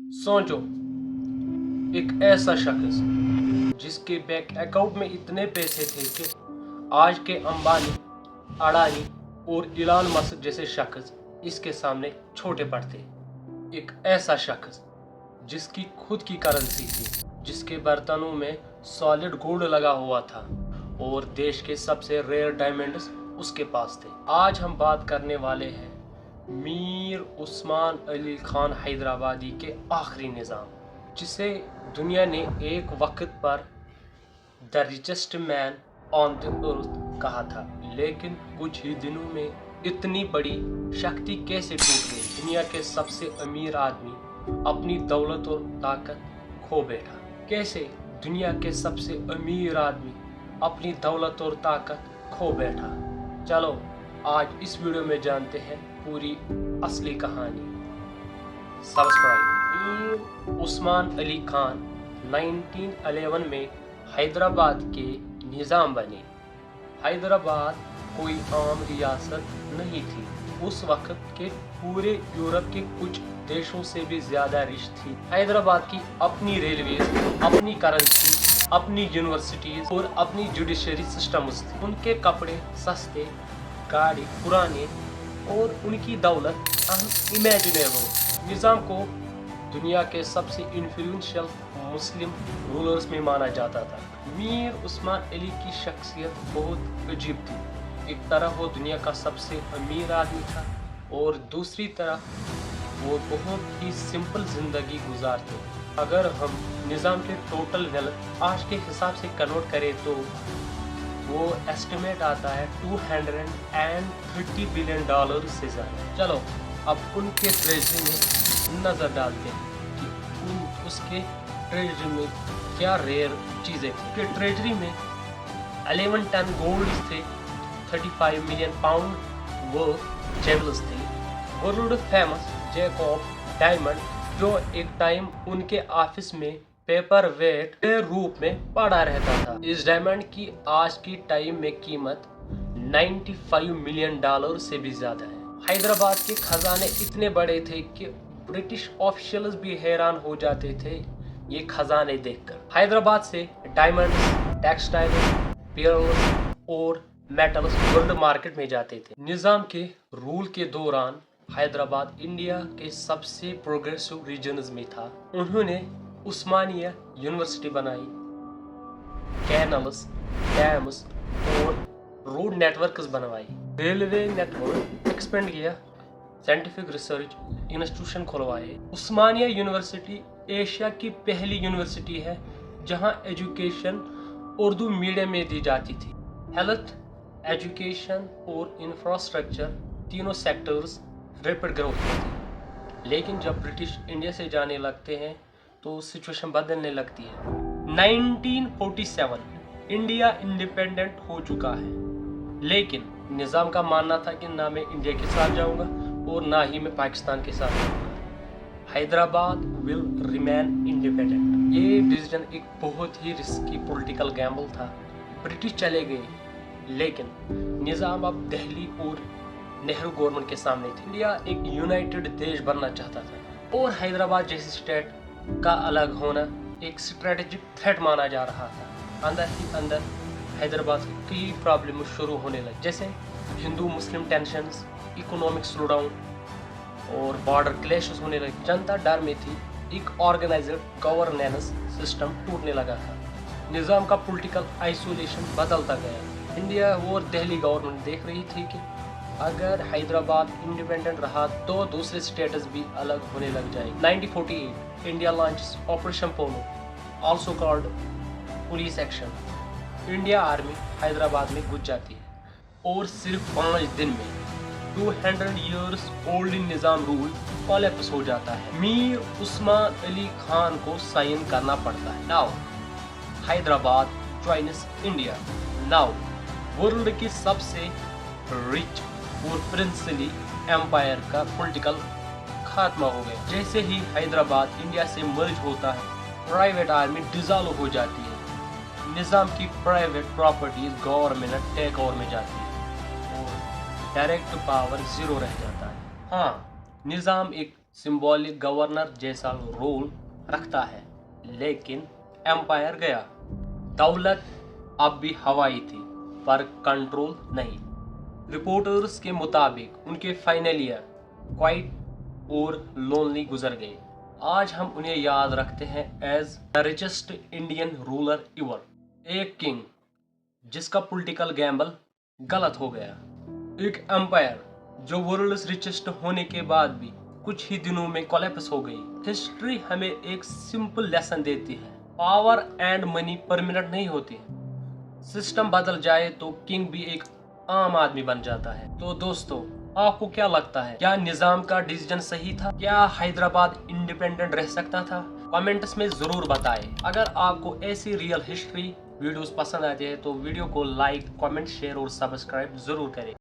सोचो, एक ऐसा शख्स जिसके बैंक अकाउंट में इतने पैसे थे कि आज के अंबानी, अडानी और इलान मस्क जैसे शख्स इसके सामने छोटे पड़ते। एक ऐसा शख्स जिसकी खुद की करेंसी थी, जिसके बर्तनों में सॉलिड गोल्ड लगा हुआ था और देश के सबसे रेयर डायमंड्स उसके पास थे। आज हम बात करने वाले हैं मीर उस्मान अली खान हैदराबादी के आखिरी निज़ाम, जिसे दुनिया ने एक वक्त पर the richest man on the earth कहा था। लेकिन कुछ ही दिनों में इतनी बड़ी शक्ति कैसे टूट गई? दुनिया के सबसे अमीर आदमी अपनी दौलत और ताकत खो बैठा। कैसे दुनिया के सबसे अमीर आदमी अपनी दौलत और ताकत खो बैठा? चलो आज इस वीडियो में जानते हैं पूरी असली कहानी। सब्सक्राइब। मीर उस्मान अली खान 1911 में हैदराबाद के निज़ाम बने। हैदराबाद कोई आम रियासत नहीं थी। उस वक्त के पूरे यूरोप के कुछ देशों से भी ज्यादा रिच थी। हैदराबाद की अपनी रेलवे, अपनी करेंसी, अपनी यूनिवर्सिटीज और अपनी जुडिशरी सिस्टम्स थे। उनके कपड़े सस्ते, गाड़ी पुराने और उनकी दौलत अनइमेजिनेबल। निज़ाम को दुनिया के सबसे इन्फ्लुएंशियल मुस्लिम रूलर्स में माना जाता था। मीर उस्मान अली की शख्सियत बहुत अजीब थी। एक तरफ वो दुनिया का सबसे अमीर आदमी था और दूसरी तरफ वो बहुत ही सिंपल जिंदगी गुजारते। अगर हम निज़ाम के टोटल वेल्थ आज के हिसाब से कन्वर्ट करें तो वो एस्टिमेट आता है $230 बिलियन से ज़्यादा। चलो अब उनके ट्रेजरी में नज़र डालते हैं कि उसके ट्रेजरी में क्या रेयर चीज़ें थी। कि ट्रेजरी में 11 टन गोल्ड थे, 35 मिलियन पाउंड वो जेवल्स थे, वर्ल्ड फेमस जैकब डायमंड जो एक टाइम उनके ऑफिस में पेपर वेट के रूप में पड़ा रहता था। इस डायमंड की आज की टाइम में कीमत $95 मिलियन से भी ज्यादा है। हैदराबाद के खजाने इतने बड़े थे कि ब्रिटिश ऑफिशियल्स भी हैरान हो जाते थे ये खजाने देखकर। हैदराबाद से डायमंड्स, टेक्सटाइल्स, पेयर्स और मेटल्स वर्ल्ड मार्केट में जाते थे। निज़ाम के रूल के दौरान हैदराबाद इंडिया के सबसे प्रोग्रेसिव रीजन्स में था। उन्होंने उस्मानिया यूनिवर्सिटी बनाई, कैनल्स, डैम्स और रोड नेटवर्क्स बनवाई, रेलवे नेटवर्क एक्सपेंड किया, साइंटिफिक रिसर्च इंस्टीट्यूशन खुलवाए। उस्मानिया यूनिवर्सिटी एशिया की पहली यूनिवर्सिटी है जहां एजुकेशन उर्दू मीडियम में दी जाती थी। हेल्थ, एजुकेशन और इंफ्रास्ट्रक्चर तीनों सेक्टर्स रैपिड ग्रोथ में थी। लेकिन जब ब्रिटिश इंडिया से जाने लगते हैं तो सिचुएशन बदलने लगती है। 1947 इंडिया इंडिपेंडेंट हो चुका है, लेकिन निज़ाम का मानना था कि ना मैं इंडिया के साथ जाऊंगा और ना ही मैं पाकिस्तान के साथ जाऊंगा। Hyderabad will remain independent. ये डिसीजन एक बहुत ही रिस्की पॉलिटिकल गैम्बल था। ब्रिटिश चले गए, लेकिन निज़ाम अब दिल्ली और नेहरू गवर्नमेंट के सामने थे। इंडिया एक यूनाइटेड देश बनना चाहता था और हैदराबाद जैसी स्टेट का अलग होना एक स्ट्रेटेजिक थ्रेट माना जा रहा था। अंदर ही अंदर हैदराबाद की कई प्रॉब्लम शुरू होने लगी, जैसे हिंदू मुस्लिम टेंशन्स, इकोनॉमिक स्लोडाउन और बॉर्डर क्लैशेस होने लगे। जनता डर में थी, एक ऑर्गेनाइज्ड गवर्नेंस सिस्टम टूटने लगा था। निज़ाम का पॉलिटिकल आइसोलेशन बदलता गया। इंडिया और दिल्ली गवर्नमेंट देख रही थी कि अगर हैदराबाद इंडिपेंडेंट रहा तो दूसरे स्टेट्स भी अलग होने लग जाएंगे। 1948 India launches operation Polo, also called police action. India army Hyderabad में घुस जाती है और सिर्फ 5 दिन में 200 इयर्स ओल्ड निज़ाम रूल कोलैप्स हो जाता है। मीर उस्मान अली खान को साइन करना पड़ता है। Now Hyderabad joins India. Now world की सबसे रिच और प्रिंसली एम्पायर का पॉलिटिकल खात्मा हो गया। जैसे ही हैदराबाद इंडिया से मर्ज होता है, प्राइवेट आर्मी डिसॉल्व हो जाती है। निज़ाम की private properties government take over में जाती है और डायरेक्ट पावर जीरो रह जाता है। हाँ, निज़ाम एक सिंबॉलिक गवर्नर जैसा रोल रखता है, लेकिन एम्पायर गया। दौलत अब भी हवाई थी, पर कंट्रोल नहीं। रिपोर्टर्स के मुताबिक उनके फाइनल ईयर क्वाइट और लोनली गुजर गए। आज हम उन्हें याद रखते हैं as the richest Indian ruler ever, एक किंग जिसका पॉलिटिकल गैम्बल गलत हो गया, एक एम्पायर जो वर्ल्ड रिचेस्ट होने के बाद भी कुछ ही दिनों में कोलैप्स हो गई। हिस्ट्री हमें एक सिंपल लेसन देती है, पावर एंड मनी परमानेंट नहीं होती। सिस्टम बदल जाए तो किंग भी एक आम आदमी बन जाता है। तो दोस्तों, आपको क्या लगता है, क्या निजाम का डिसीजन सही था? क्या हैदराबाद इंडिपेंडेंट रह सकता था? कमेंट्स में जरूर बताएं। अगर आपको ऐसी रियल हिस्ट्री वीडियोस पसंद आती है तो वीडियो को लाइक, कमेंट, शेयर और सब्सक्राइब जरूर करें।